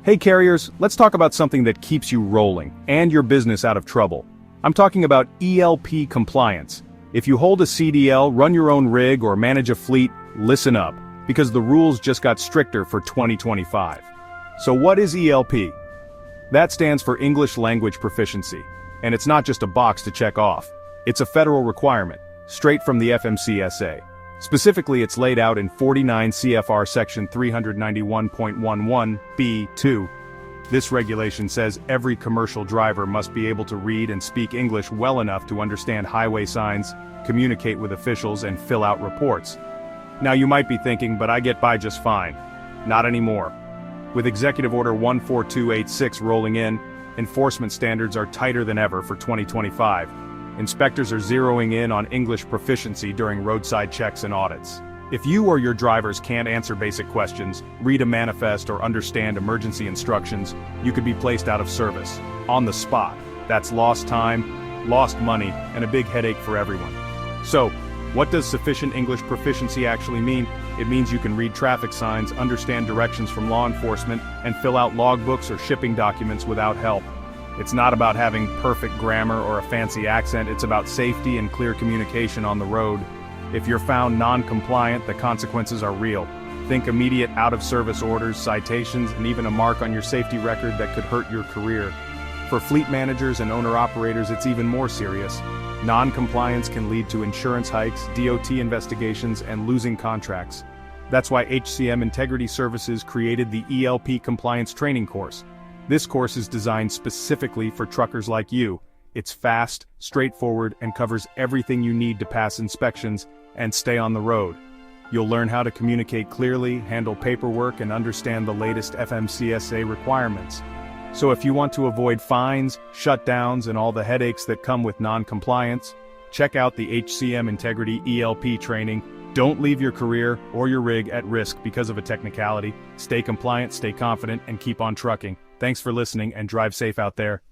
Hey carriers, let's talk about something that keeps you rolling and your business out of trouble. I'm talking about ELP compliance. If you hold a CDL, run your own rig, or manage a fleet, listen up, because the rules just got stricter for 2025. So what is ELP? That stands for English Language Proficiency, and it's not just a box to check off. It's a federal requirement, straight from the FMCSA. Specifically, it's laid out in 49 CFR Section 391.11(b)(2). This regulation says every commercial driver must be able to read and speak English well enough to understand highway signs, communicate with officials, and fill out reports. Now you might be thinking, but I get by just fine. Not anymore. With Executive Order 14286 rolling in, enforcement standards are tighter than ever for 2025. Inspectors are zeroing in on English proficiency during roadside checks and audits. If you or your drivers can't answer basic questions, read a manifest, or understand emergency instructions, you could be placed out of service, on the spot. That's lost time, lost money, and a big headache for everyone. So, what does sufficient English proficiency actually mean? It means you can read traffic signs, understand directions from law enforcement, and fill out logbooks or shipping documents without help. It's not about having perfect grammar or a fancy accent, it's about safety and clear communication on the road. If you're found non-compliant, the consequences are real. Think immediate out-of-service orders, citations, and even a mark on your safety record that could hurt your career. For fleet managers and owner-operators, it's even more serious. Non-compliance can lead to insurance hikes, DOT investigations, and losing contracts. That's why HCM Integrity Services created the ELP Compliance Training Course. This course is designed specifically for truckers like you. It's fast, straightforward, and covers everything you need to pass inspections and stay on the road. You'll learn how to communicate clearly, handle paperwork, and understand the latest FMCSA requirements. So if you want to avoid fines, shutdowns, and all the headaches that come with non-compliance, check out the HCM Integrity ELP training. Don't leave your career or your rig at risk because of a technicality. Stay compliant, stay confident, and keep on trucking. Thanks for listening, and drive safe out there.